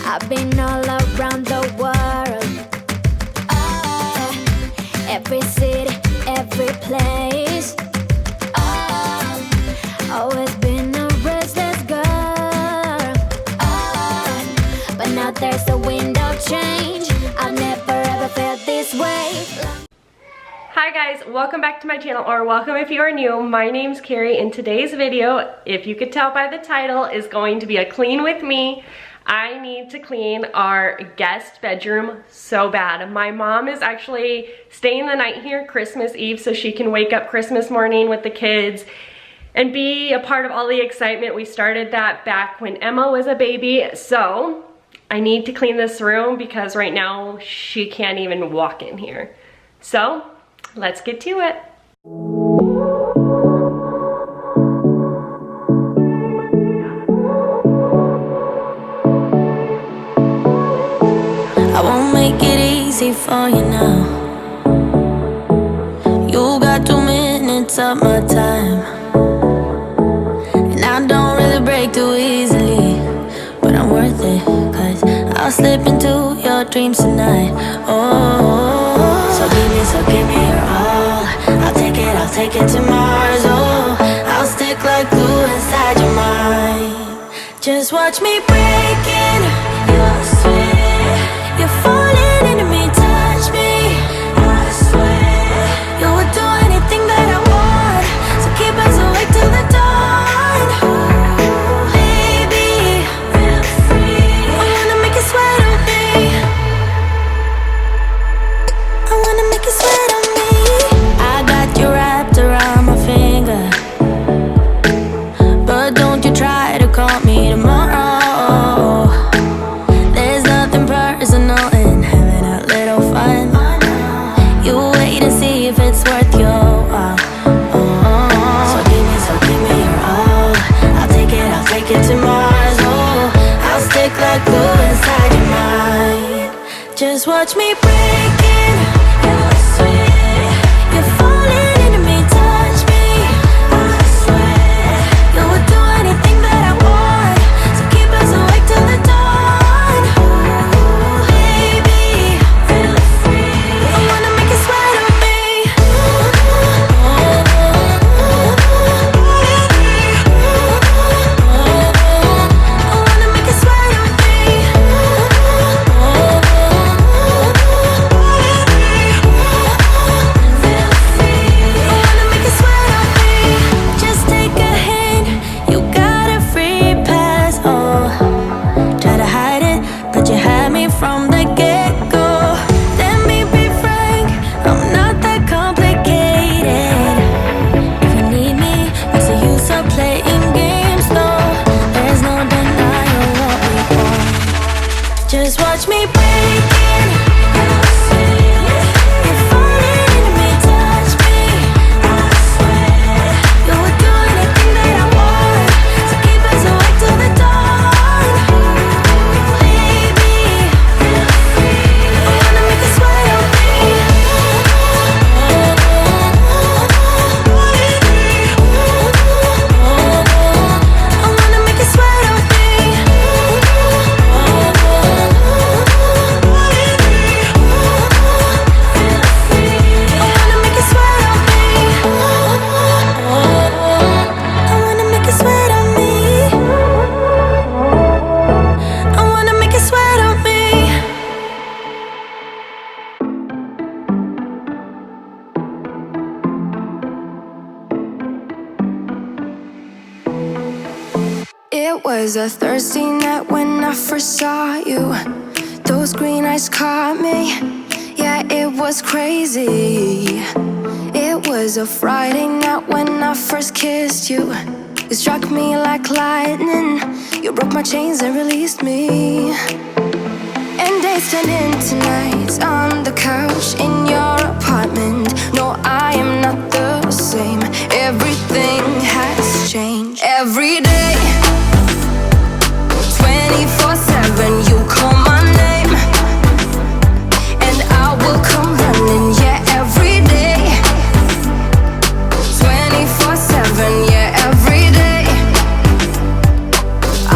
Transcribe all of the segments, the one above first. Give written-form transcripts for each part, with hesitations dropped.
I've been all around the world, every city, every place. Always been a restless girl, but now there's a wind of change. I've never ever felt this way. Hi guys, welcome back to my channel, or welcome if you are new. My name's Carrie, and today's video, if you could tell by the title, is going to be a clean with me. I need to clean our guest bedroom so bad. My mom is actually staying the night here Christmas Eve so she can wake up Christmas morning with the kids and be a part of all the excitement. We started that back when Emma was a baby, so I need to clean this room because right now she can't even walk in here. So let's get to it. I won't make it easy for you now. You got 2 minutes of my time, and I don't really break too easily, but I'm worth it, 'cause I'll slip into your dreams tonight. Oh, so give me your all. I'll take it to Mars. Oh, I'll stick like glue inside your mind. Just watch me breaking your sweat. You're falling into me, touch me. I swear you would do anything that I want, so keep us awake till the dawn. Baby, feel free. I wanna make you sweat on me. I wanna make you sweat on me. I got you wrapped around my finger, but don't you try to call me tomorrow. There's nothing personal in having a little fun. You wait and see if it's worth your while. So give me your all. I'll take it to Mars. Oh, I'll stick like glue inside your mind. Just watch me breaking your sweat. You're falling into me, touch me. I swear you would do anything that I want, so keep us awake till the dawn. Baby, feel free. I wanna make you sweat on me. I wanna make you sweat on me. Feel free. I wanna make you sweat on me. Just take a hint, you got a free pass. Oh, try to hide it, but you had me from the get-go. Let me be frank, I'm not that complicated. If you need me, what's the use of playing games though? There's no denying what we want. Just watch me breaking your sweat. You're falling into me, touch me. I swear you would do anything that I want, so keep us awake till the dawn. Baby, feel free. I wanna make you sweat on me. I wanna make you sweat on me. Feel free. I wanna make you sweat on me. I wanna make you sweat on me. I wanna make you sweat on me. It was a Thursday night when I first saw you. Those green eyes caught me. Yeah, it was crazy. It was a Friday night when I first kissed you. You struck me like lightning. You broke my chains and released me. And days turned into nights on the couch in your apartment. No, I am not the same. Everything has changed. Every day, 24/7, you call my name, and I will come running. Yeah, every day, 24/7. Yeah, every day,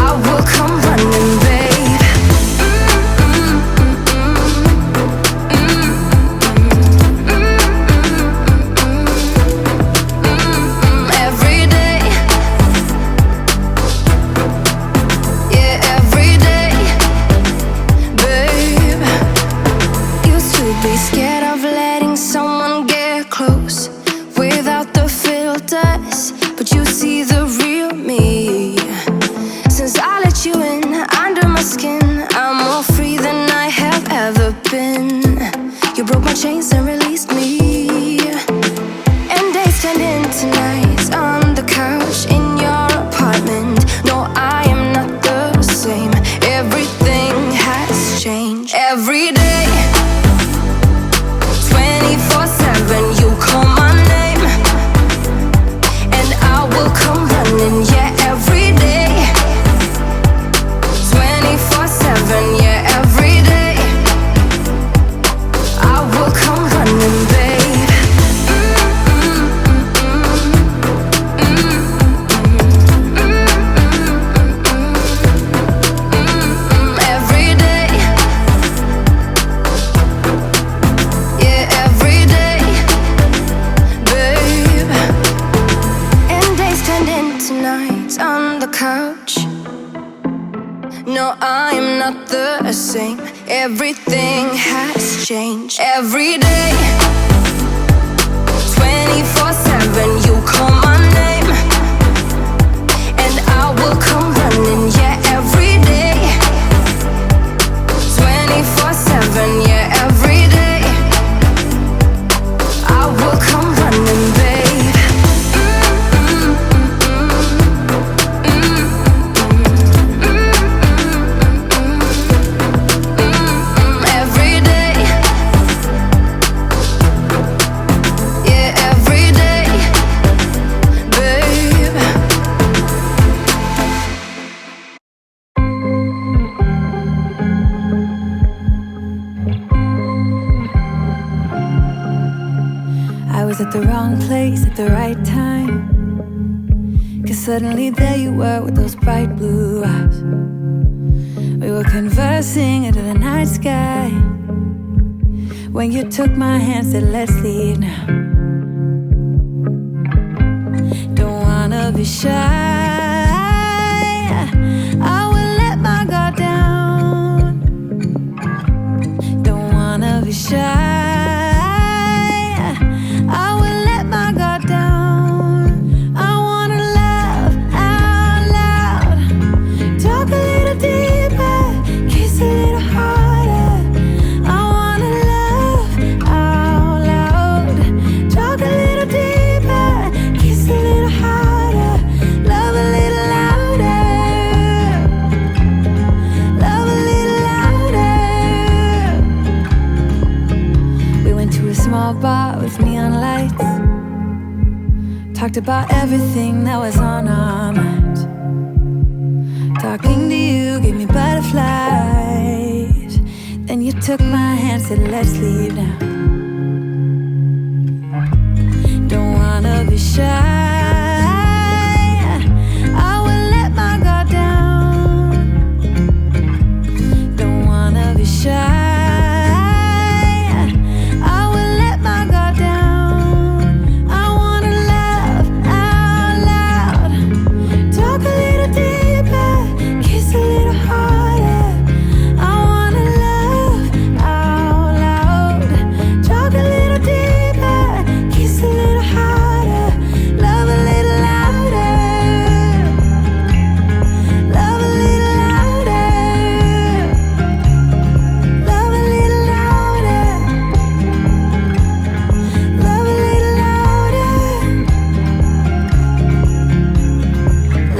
I will come running, babe. I'm not the same. Everything has changed. Every day, 24/7, you call my name, and I will come running. Yeah, every day, 24/7. Yeah, every day, I will come running, babe. Every day, yeah, every day, babe. I was at the wrong place at the right time, 'cause suddenly there you were with those bright blue eyes. We were conversing into the night sky, when you took my hand, said let's leave now. Don't wanna be shy, I will let my guard down. Don't wanna be shy, I will let my guard down. I wanna love out loud, talk a little deeper, kiss a little harder. I wanna love out loud, talk a little deeper, kiss a little harder, love a little louder, love a little louder. We went to a small bar with neon lights, talked about everything that was on our minds. Talking to you gave me butterflies. Then you took my hand, said let's leave now. Don't wanna be shy, I will let my guard down. Don't wanna be shy, I will let my guard down. I wanna love out loud, talk a little deeper, kiss a little harder. I wanna love out loud, talk a little deeper, kiss a little harder, love a little louder, love a little louder, love a little louder, love a little louder,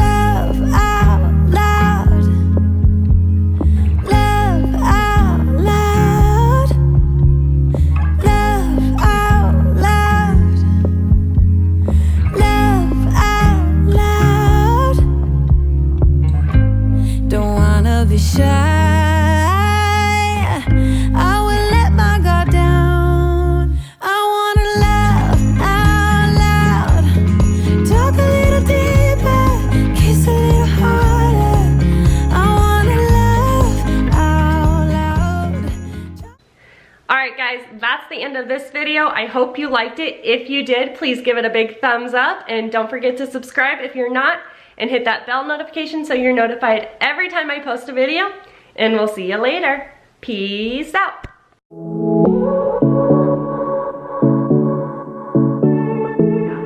love out loud, love out loud, love out loud, love out loud. Don't wanna be shy, I will let my guard down. I wanna love out loud, talk a little deeper, kiss a little harder. I wanna love out loud. Alright guys, that's the end of this video. I hope you liked it. If you did, please give it a big thumbs up, and don't forget to subscribe if you're not, and hit that bell notification so you're notified every time I post a video, and we'll see you later. Peace out.